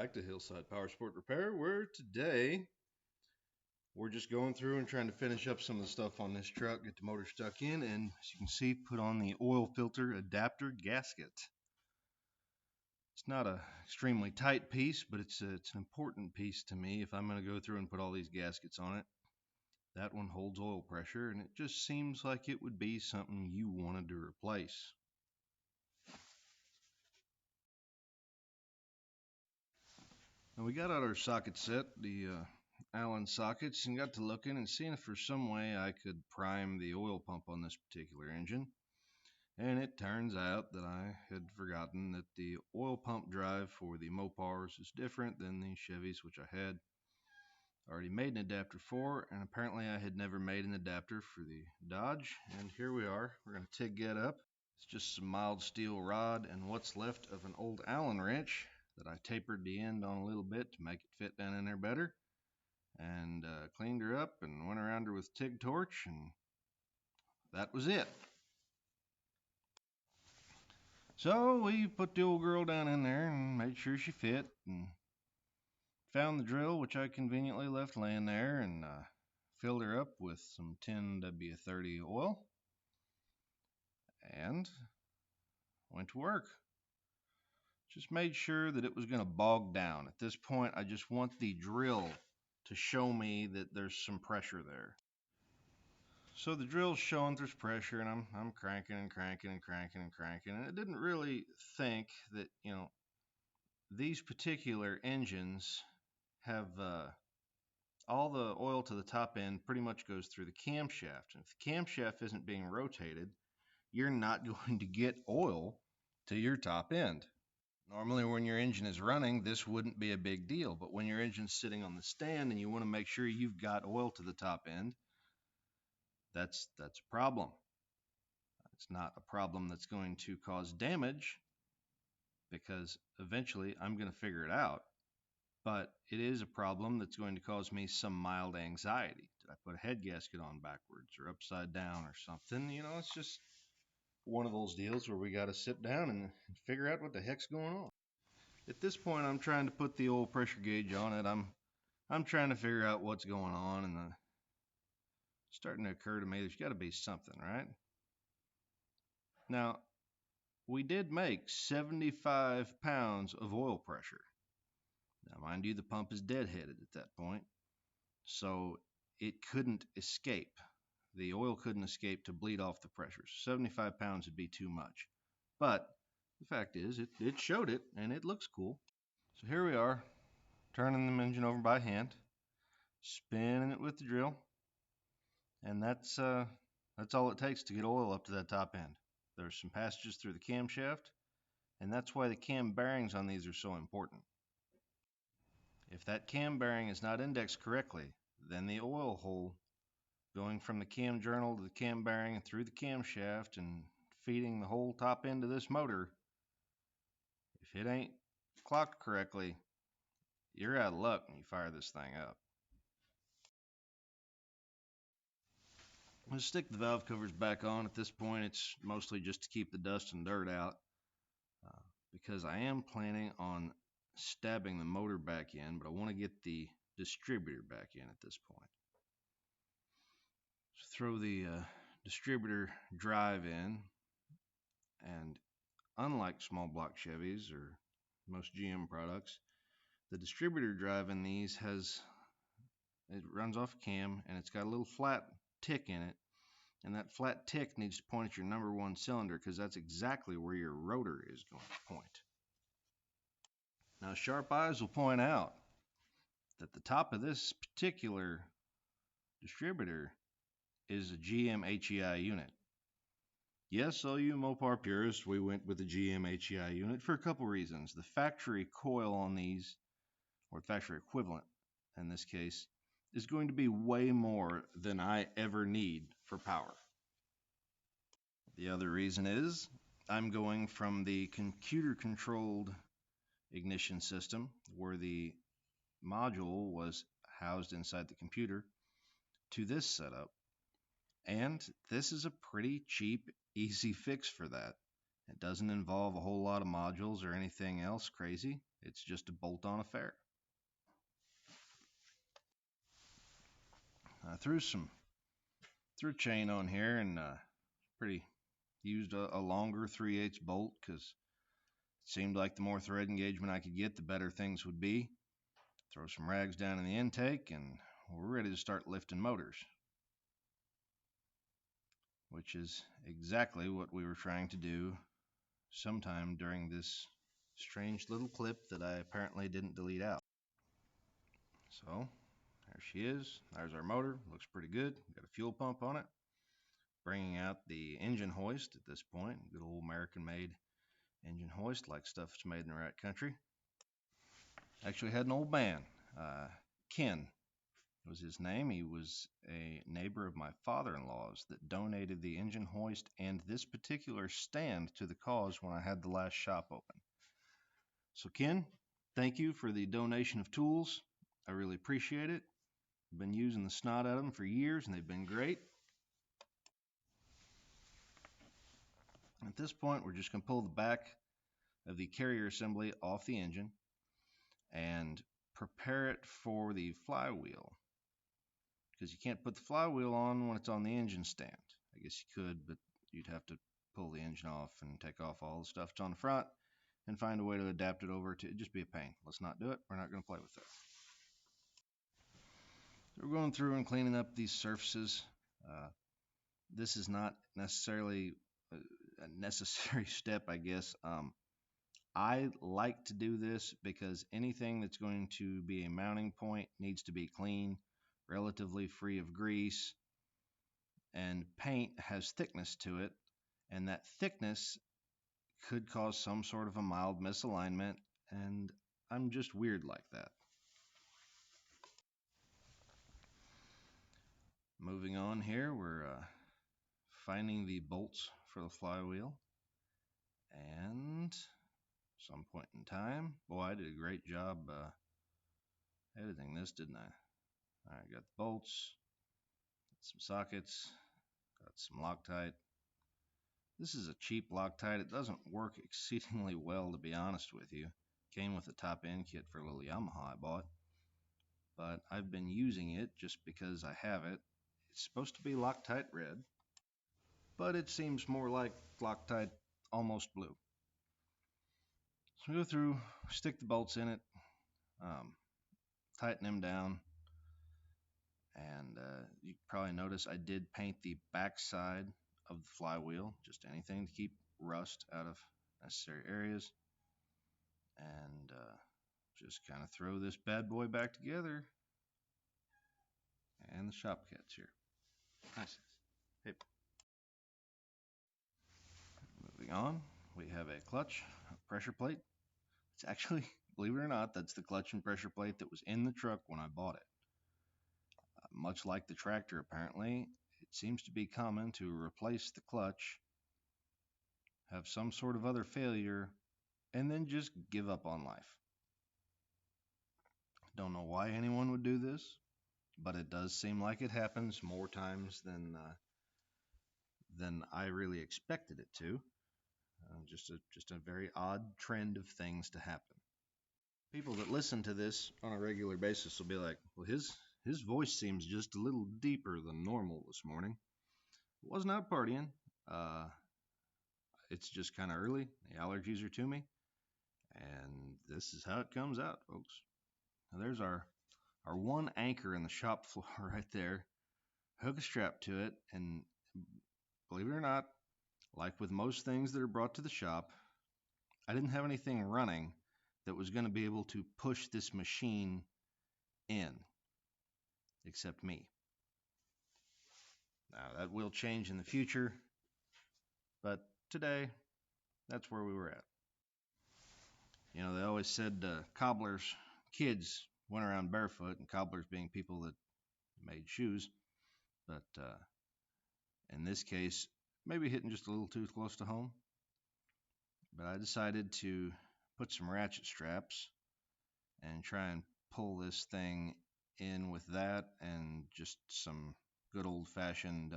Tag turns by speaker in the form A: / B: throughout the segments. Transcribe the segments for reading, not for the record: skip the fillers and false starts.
A: back to Hillside Power Sport Repair, where today we're just going through and trying to finish up some of the stuff on this truck, get the motor stuck in, and as you can see, put on the oil filter adapter gasket. It's not an extremely tight piece, but it's an important piece to me if I'm going to go through and put all these gaskets on it. That one holds oil pressure, and it just seems like it would be something you wanted to replace. Now we got out our socket set, the Allen sockets, and got to looking and seeing if there's some way I could prime the oil pump on this particular engine. And it turns out that I had forgotten that the oil pump drive for the Mopars is different than the Chevys, which I had already made an adapter for, and apparently I had never made an adapter for the Dodge. And here we are. We're going to TIG that up. It's just some mild steel rod and what's left of an old Allen wrench that I tapered the end on a little bit to make it fit down in there better, and cleaned her up and went around her with TIG torch, and that was it. So we put the old girl down in there and made sure she fit, and found the drill, which I conveniently left laying there, and filled her up with some 10W30 oil and went to work. Just made sure that it was going to bog down. At this point, I just want the drill to show me that there's some pressure there. So the drill's showing there's pressure, and I'm cranking and cranking and cranking and cranking, and I didn't really think that, these particular engines have all the oil to the top end pretty much goes through the camshaft. And if the camshaft isn't being rotated, you're not going to get oil to your top end. Normally when your engine is running, this wouldn't be a big deal, but when your engine's sitting on the stand and you want to make sure you've got oil to the top end, that's a problem. It's not a problem that's going to cause damage, because eventually I'm going to figure it out, but it is a problem that's going to cause me some mild anxiety. Did I put a head gasket on backwards or upside down or something? It's just one of those deals where we got to sit down and figure out what the heck's going on. At this point, I'm trying to put the oil pressure gauge on it. I'm trying to figure out what's going on, and it's starting to occur to me there's got to be something, right? Now, we did make 75 pounds of oil pressure. Now, mind you, the pump is deadheaded at that point, so it couldn't escape. The oil couldn't escape to bleed off the pressure. 75 pounds would be too much. But the fact is, it showed it, and it looks cool. So here we are, turning the engine over by hand, spinning it with the drill, and that's all it takes to get oil up to that top end. There's some passages through the camshaft, and that's why the cam bearings on these are so important. If that cam bearing is not indexed correctly, then the oil hole going from the cam journal to the cam bearing and through the camshaft and feeding the whole top end of this motor, if it ain't clocked correctly, you're out of luck when you fire this thing up. Let's stick the valve covers back on. At this point, it's mostly just to keep the dust and dirt out, because I am planning on stabbing the motor back in, but I want to get the distributor back in at this point. So throw the distributor drive in, and unlike small block Chevys or most GM products, the distributor drive in these it runs off cam, and it's got a little flat tick in it, and that flat tick needs to point at your number one cylinder, because that's exactly where your rotor is going to point. Now, sharp eyes will point out that the top of this particular distributor is a GM HEI unit. Yes, all you Mopar purists, we went with the GM HEI unit for a couple reasons. The factory coil on these, or factory equivalent in this case, is going to be way more than I ever need for power. The other reason is I'm going from the computer-controlled ignition system, where the module was housed inside the computer, to this setup. And this is a pretty cheap, easy fix for that. It doesn't involve a whole lot of modules or anything else crazy. It's just a bolt-on affair. I threw chain on here and used a longer 3/8 bolt because it seemed like the more thread engagement I could get, the better things would be. Throw some rags down in the intake and we're ready to start lifting motors, which is exactly what we were trying to do sometime during this strange little clip that I apparently didn't delete out. So there she is. There's our motor. Looks pretty good. Got a fuel pump on it. Bringing out the engine hoist at this point. Good old American-made engine hoist, like stuff that's made in the right country. Actually had an old man, Ken was his name. He was a neighbor of my father-in-law's that donated the engine hoist and this particular stand to the cause when I had the last shop open. So Ken, thank you for the donation of tools. I really appreciate it. I've been using the snot out of them for years and they've been great. At this point, we're just going to pull the back of the carrier assembly off the engine and prepare it for the flywheel, because you can't put the flywheel on when it's on the engine stand. I guess you could, but you'd have to pull the engine off and take off all the stuff that's on the front and find a way to adapt it over to. It'd just be a pain. Let's not do it. We're not going to play with it. So we're going through and cleaning up these surfaces. This is not necessarily a necessary step, I guess. I like to do this because anything that's going to be a mounting point needs to be clean, relatively free of grease, and paint has thickness to it, and that thickness could cause some sort of a mild misalignment, and I'm just weird like that. Moving on here, we're finding the bolts for the flywheel, and some point in time, boy, I did a great job editing this, didn't I? Alright, got the bolts, got some sockets, got some Loctite. This is a cheap Loctite. It doesn't work exceedingly well, to be honest with you. Came with a top end kit for a little Yamaha I bought, but I've been using it just because I have it. It's supposed to be Loctite red, but it seems more like Loctite almost blue. So we go through, stick the bolts in it, tighten them down, and you probably notice I did paint the back side of the flywheel, just anything to keep rust out of necessary areas, and just kind of throw this bad boy back together, and the shop cat's here. Nice. Hey. Moving on, we have a clutch, a pressure plate. It's actually, believe it or not, that's the clutch and pressure plate that was in the truck when I bought it. Much like the tractor, apparently, it seems to be common to replace the clutch, have some sort of other failure, and then just give up on life. Don't know why anyone would do this, but it does seem like it happens more times than I really expected it to. Just a very odd trend of things to happen. People that listen to this on a regular basis will be like, well, his voice seems just a little deeper than normal this morning. I wasn't out partying. It's just kind of early. The allergies are to me. And this is how it comes out, folks. Now there's our one anchor in the shop floor right there. Hook a strap to it, and believe it or not, like with most things that are brought to the shop, I didn't have anything running that was going to be able to push this machine in, except me. Now that will change in the future, but today, that's where we were at. You know, they always said cobblers, kids went around barefoot, and cobblers being people that made shoes, but in this case, maybe hitting just a little too close to home. But I decided to put some ratchet straps and try and pull this thing in with that and just some good old-fashioned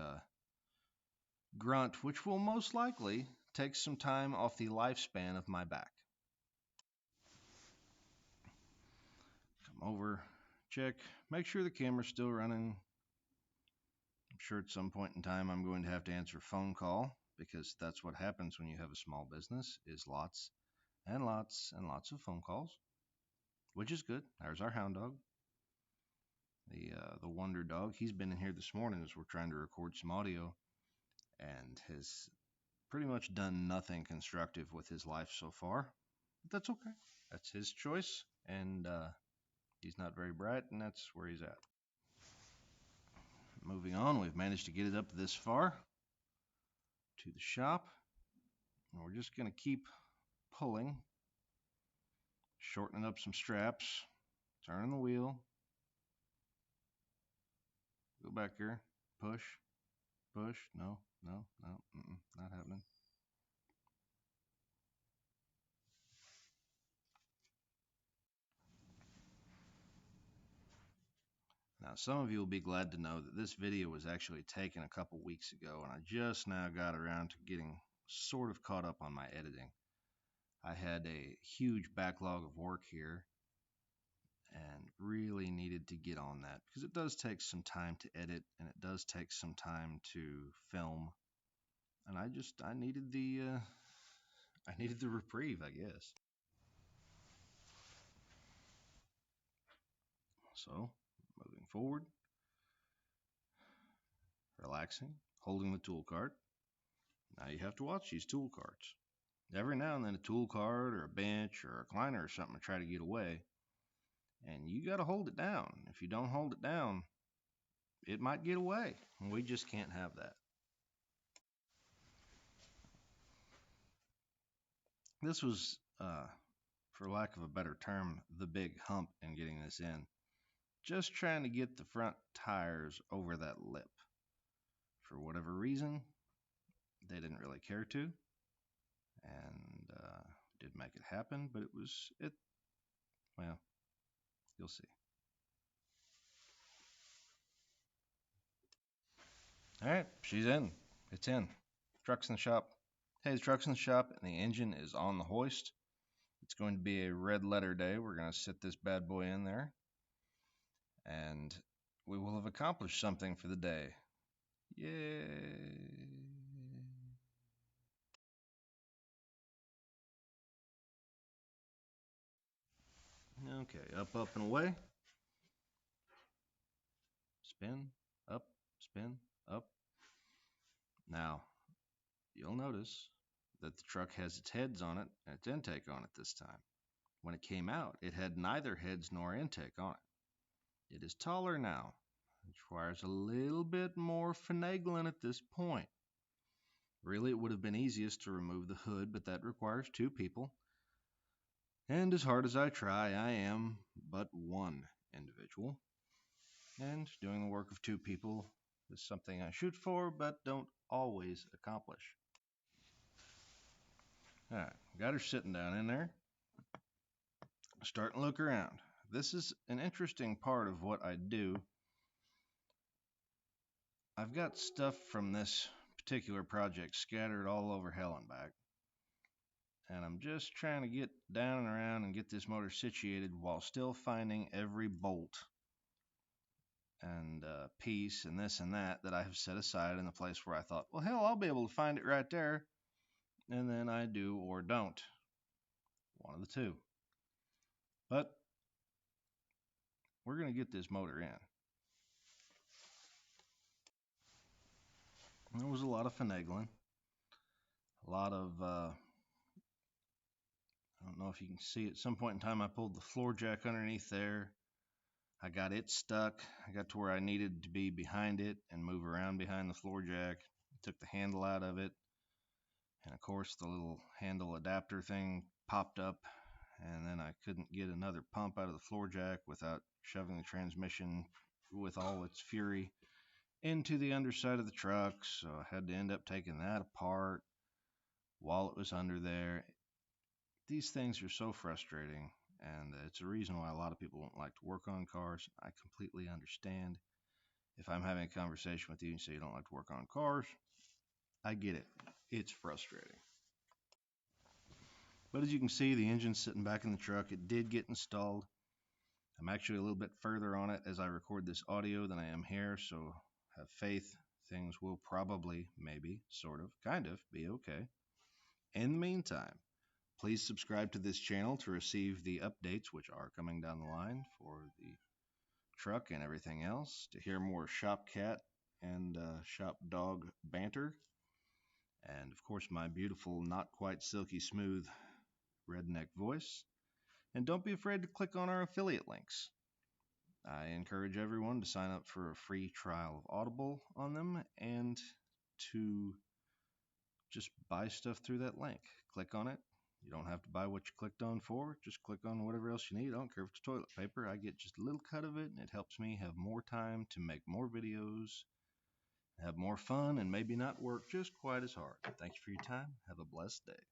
A: grunt, which will most likely take some time off the lifespan of my back. Come over, check, make sure the camera's still running. I'm sure at some point in time I'm going to have to answer a phone call, because that's what happens when you have a small business, is lots and lots and lots of phone calls, which is good. There's our hound dog, the wonder dog. He's been in here this morning as we're trying to record some audio, and has pretty much done nothing constructive with his life so far. But that's okay. That's his choice, and he's not very bright, and that's where he's at. Moving on, we've managed to get it up this far to the shop, and we're just going to keep pulling, shortening up some straps, turning the wheel, go back here, push, push, no, not happening. Now, some of you will be glad to know that this video was actually taken a couple weeks ago, and I just now got around to getting sort of caught up on my editing. I had a huge backlog of work here and really needed to get on that, because it does take some time to edit, and it does take some time to film, and I needed the reprieve, I guess. So, moving forward, relaxing, holding the tool cart. Now you have to watch these tool carts. Every now and then a tool cart or a bench or a recliner or something will try to get away, and you got to hold it down. If you don't hold it down, it might get away, and we just can't have that. This was, for lack of a better term, the big hump in getting this in. Just trying to get the front tires over that lip. For whatever reason, they didn't really care to, and did make it happen, but well, you'll see. Alright, she's in. It's in. Truck's in the shop. Hey, the truck's in the shop, and the engine is on the hoist. It's going to be a red letter day. We're going to sit this bad boy in there, and we will have accomplished something for the day. Yay! Okay, up, and away. Spin, up, spin, up. Now, you'll notice that the truck has its heads on it and its intake on it this time. When it came out, it had neither heads nor intake on it. It is taller now. It requires a little bit more finagling at this point. Really, it would have been easiest to remove the hood, but that requires two people. And as hard as I try, I am but one individual. And doing the work of two people is something I shoot for, but don't always accomplish. Alright, got her sitting down in there. Starting to look around. This is an interesting part of what I do. I've got stuff from this particular project scattered all over hell and back, and I'm just trying to get down and around and get this motor situated while still finding every bolt and piece and this and that I have set aside in the place where I thought, well, hell, I'll be able to find it right there, and then I do or don't. One of the two. But we're going to get this motor in. There was a lot of finagling, a lot of, I don't know if you can see, at some point in time I pulled the floor jack underneath there. I got it stuck. I got to where I needed to be behind it and move around behind the floor jack. Took the handle out of it, and of course the little handle adapter thing popped up, and then I couldn't get another pump out of the floor jack without shoving the transmission with all its fury into the underside of the truck, so I had to end up taking that apart while it was under there. These things are so frustrating, and it's a reason why a lot of people don't like to work on cars. I completely understand. If I'm having a conversation with you and say you don't like to work on cars, I get it. It's frustrating. But as you can see, the engine's sitting back in the truck. It did get installed. I'm actually a little bit further on it as I record this audio than I am here, so have faith things will probably, maybe, sort of, kind of, be okay. In the meantime, please subscribe to this channel to receive the updates which are coming down the line for the truck and everything else, to hear more shop cat and shop dog banter, and of course my beautiful, not quite silky smooth redneck voice. And don't be afraid to click on our affiliate links. I encourage everyone to sign up for a free trial of Audible on them and to just buy stuff through that link. Click on it. You don't have to buy what you clicked on for. Just click on whatever else you need. I don't care if it's toilet paper. I get just a little cut of it, and it helps me have more time to make more videos, have more fun, and maybe not work just quite as hard. Thank you for your time. Have a blessed day.